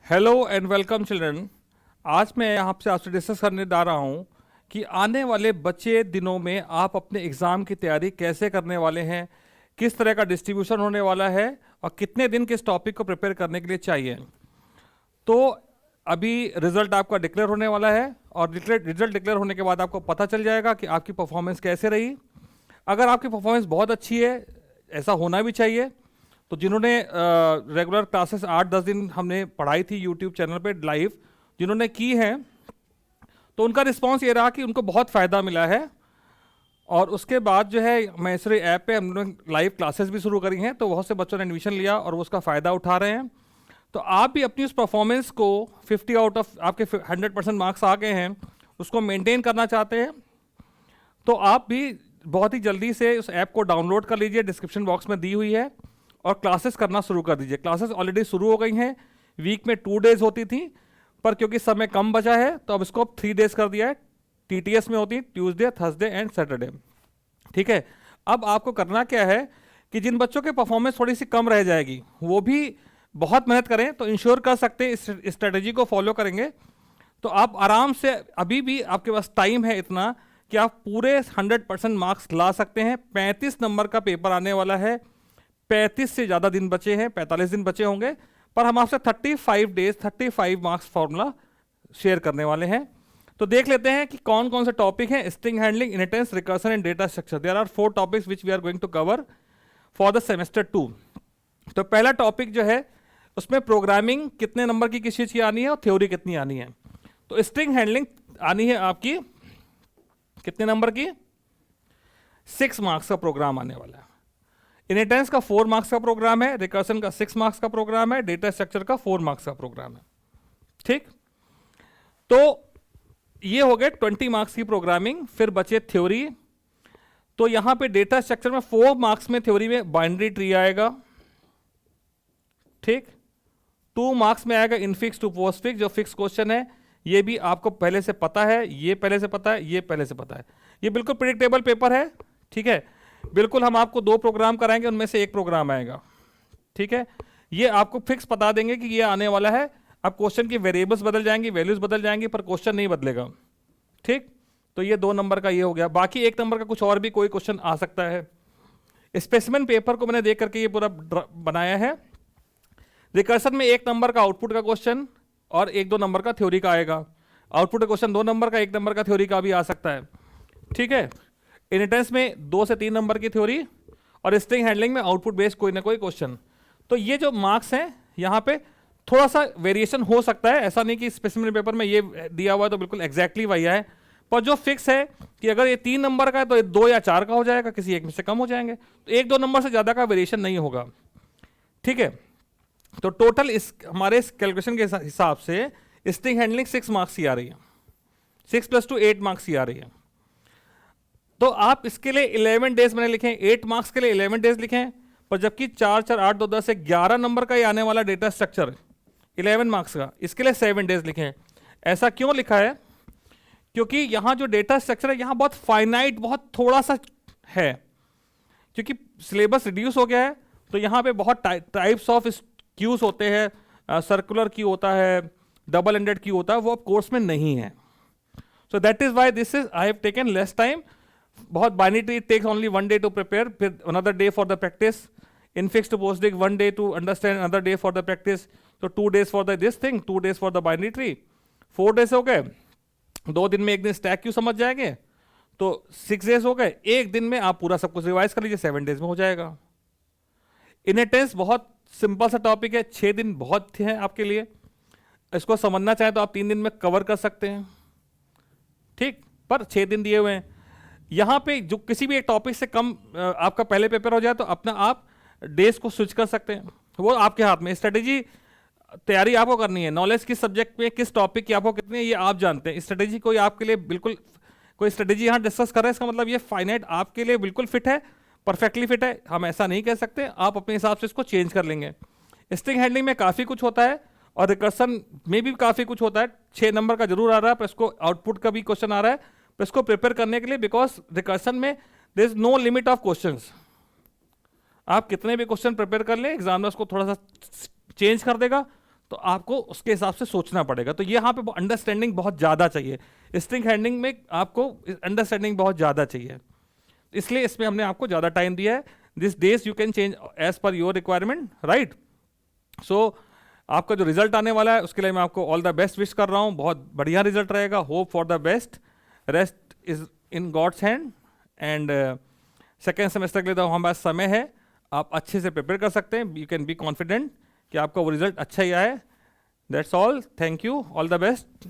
Hello and welcome children. आज मैं आपसे डिस्कस करने जा रहा हूँ कि आने वाले बचे दिनों में आप अपने एग्ज़ाम की तैयारी कैसे करने वाले हैं, किस तरह का डिस्ट्रीब्यूशन होने वाला है और कितने दिन किस टॉपिक को प्रिपेयर करने के लिए चाहिए। तो अभी रिजल्ट आपका डिक्लेयर होने वाला है और रिजल्ट डिक्लेयर होने के बाद आपको पता चल जाएगा कि आपकी परफॉर्मेंस कैसे रही। अगर आपकी परफॉर्मेंस बहुत अच्छी है, ऐसा होना भी चाहिए, तो जिन्होंने रेगुलर क्लासेस 8-10 दिन हमने पढ़ाई थी यूट्यूब चैनल पे लाइव, जिन्होंने की हैं, तो उनका रिस्पांस ये रहा कि उनको बहुत फ़ायदा मिला है। और उसके बाद जो है मैसरी ऐप पे हमने लाइव क्लासेस भी शुरू करी हैं, तो बहुत से बच्चों ने एडमिशन लिया और वो उसका फ़ायदा उठा रहे हैं। तो आप भी अपनी उस परफॉर्मेंस को 50 आउट ऑफ आपके 100% मार्क्स आ गए हैं, उसको मेंटेन करना चाहते हैं, तो आप भी बहुत ही जल्दी से उस ऐप को डाउनलोड कर लीजिए, डिस्क्रिप्शन बॉक्स में दी हुई है, और क्लासेस करना शुरू कर दीजिए। क्लासेस ऑलरेडी शुरू हो गई हैं, वीक में 2 डेज होती थी, पर क्योंकि समय कम बचा है तो अब इसको 3 डेज कर दिया है। टीटीएस में होती ट्यूसडे, थर्सडे एंड सैटरडे। ठीक है, अब आपको करना क्या है कि जिन बच्चों के परफॉर्मेंस थोड़ी सी कम रह जाएगी, वो भी बहुत मेहनत करें, तो इंश्योर कर सकते हैं इस स्ट्रेटेजी को फॉलो करेंगे तो आप आराम से, अभी भी आपके पास टाइम है इतना कि आप पूरे 100% मार्क्स ला सकते हैं। 35 नंबर का पेपर आने वाला है, 35 से ज़्यादा दिन बचे हैं, 45 दिन बचे होंगे, पर हम आपसे 35 डेज 35 मार्क्स फॉर्मूला शेयर करने वाले हैं। तो देख लेते हैं कि कौन कौन से टॉपिक हैं। String handling, inheritance, recursion and data structure. There are 4 topics which we are going to cover for the semester 2। तो पहला टॉपिक जो है उसमें प्रोग्रामिंग कितने नंबर की किस चीज़ की आनी है और थ्योरी कितनी आनी है। तो स्ट्रिंग हैंडलिंग आनी है आपकी कितने नंबर की? 6 मार्क्स का प्रोग्राम आने वाला है। इनहेरिटेंस का 4 मार्क्स का प्रोग्राम है, रिकर्सन का 6 मार्क्स का प्रोग्राम है, डेटा स्ट्रक्चर का 4 मार्क्स का प्रोग्राम है। ठीक, तो ये हो गए 20 मार्क्स की प्रोग्रामिंग। फिर बचे थ्योरी। तो यहां पे डेटा स्ट्रक्चर में 4 मार्क्स में थ्योरी में बाइनरी ट्री आएगा। ठीक, 2 मार्क्स में आएगा इनफिक्स टू पोस्टफिक्स, जो फिक्स क्वेश्चन है, ये भी आपको पहले से पता है, ये पहले से पता है, ये पहले से पता है। ये बिल्कुल प्रेडिक्टेबल पेपर है। ठीक है, बिल्कुल हम आपको 2 प्रोग्राम कराएंगे, उनमें से 1 प्रोग्राम आएगा। ठीक है, ये आपको फिक्स बता देंगे कि ये आने वाला है। अब क्वेश्चन की वेरिएबल्स बदल जाएंगी, वैल्यूज बदल जाएंगी, पर क्वेश्चन नहीं बदलेगा। ठीक, तो ये 2 नंबर का ये हो गया। बाकी 1 नंबर का कुछ और भी कोई क्वेश्चन आ सकता है। स्पेसिमेन पेपर को मैंने देख करके ये पूरा बनाया है। रिकर्सन में 1 नंबर का आउटपुट का क्वेश्चन और 1-2 नंबर का थ्योरी का आएगा। आउटपुट का क्वेश्चन 2 नंबर का, 1 नंबर का थ्योरी का भी आ सकता है। ठीक है, इनहेरिटेंस में 2 से 3 नंबर की थ्योरी और स्ट्रिंग हैंडलिंग में आउटपुट बेस्ड कोई ना कोई क्वेश्चन। तो ये जो मार्क्स हैं यहाँ पे थोड़ा सा वेरिएशन हो सकता है, ऐसा नहीं कि स्पेसिमेन पेपर में ये दिया हुआ है तो बिल्कुल एग्जैक्टली वही है, पर जो फिक्स है कि अगर ये 3 नंबर का है तो ये 2 या 4 का हो जाएगा, किसी एक में से कम हो जाएंगे, तो 1-2 नंबर से ज़्यादा का वेरिएशन नहीं होगा। ठीक है, तो टोटल इस हमारे इस कैलकुलेशन के हिसाब से स्ट्रिंग हैंडलिंग 6 मार्क्स की आ रही है, 6 + 2 8 मार्क्स की आ रही है। तो आप इसके लिए 11 डेज मैंने लिखे, 8 मार्क्स के लिए 11 डेज लिखें, पर जबकि 4, 4, 8, 2, 10 से 11 नंबर का ही आने वाला डेटा स्ट्रक्चर 11 मार्क्स का, इसके लिए 7 डेज लिखें। ऐसा क्यों लिखा है? क्योंकि यहाँ जो डेटा स्ट्रक्चर है यहाँ बहुत फाइनाइट, बहुत थोड़ा सा है, क्योंकि सिलेबस रिड्यूस हो गया है। तो यहाँ पे बहुत टाइप्स ऑफ क्यूज होते हैं, सर्कुलर क्यू होता है, डबल एंडेड क्यू होता है, वो अब कोर्स में नहीं है। So that is why this is I have taken less time. बहुत binary takes only 1 day to prepare, फिर another day for the practice. Infix to postfix 1 day to understand, another day for the practice. तो 2 days for the this thing, 2 days for the binary tree, 4 days हो गए। 2 दिन में 1 दिन stack queue समझ जाएंगे, तो 6 डेज हो गए। 1 दिन में आप पूरा सब कुछ रिवाइज कर लीजिए, 7 डेज में हो जाएगा। इनहेरिटेंस बहुत सिंपल सा टॉपिक है, 6 दिन बहुत हैं आपके लिए। इसको समझना चाहें तो आप 3 दिन में कवर कर सकते हैं। ठीक, पर 6 दिन दिए हुए हैं। यहाँ पे जो किसी भी एक टॉपिक से कम आपका पहले पेपर हो जाए तो अपना आप डेज को स्विच कर सकते हैं, वो आपके हाथ में। स्ट्रेटेजी तैयारी आपको करनी है, नॉलेज किस सब्जेक्ट में किस टॉपिक की आपको कितनी है ये आप जानते हैं। स्ट्रेटेजी कोई आपके लिए बिल्कुल, कोई स्ट्रेटेजी यहाँ डिस्कस कर रहे हैं इसका मतलब ये फाइनाइट आपके लिए बिल्कुल फिट है, परफेक्टली फिट है, हम ऐसा नहीं कह सकते। आप अपने हिसाब से इसको चेंज कर लेंगे। स्ट्रिंग हैंडलिंग में काफ़ी कुछ होता है और रिकर्सन में भी काफ़ी कुछ होता है। 6 नंबर का जरूर आ रहा है, पर इसको आउटपुट का भी क्वेश्चन आ रहा है, पर इसको प्रिपेयर करने के लिए, बिकॉज रिकर्सन में there is no limit of questions. आप कितने भी क्वेश्चन प्रिपेयर कर लें, एग्जाम में उसको थोड़ा सा चेंज कर देगा, तो आपको उसके हिसाब से सोचना पड़ेगा। तो यहाँ पे अंडरस्टैंडिंग बहुत ज़्यादा चाहिए, स्ट्रिंग हैंडलिंग में आपको अंडरस्टैंडिंग बहुत ज़्यादा चाहिए, इसलिए इसमें हमने आपको ज़्यादा टाइम दिया है। This days you can change as per your requirement, right. So आपका जो रिजल्ट आने वाला है उसके लिए मैं आपको ऑल द बेस्ट विश कर रहा हूँ, बहुत बढ़िया रिजल्ट रहेगा, hope for the best, rest is in God's hand. And second semester के लिए तो हमारे पास समय है, आप अच्छे से प्रिपेयर कर सकते हैं, यू कैन बी कॉन्फिडेंट कि आपका वो रिजल्ट अच्छा ही आए। That's all, thank you, all the best.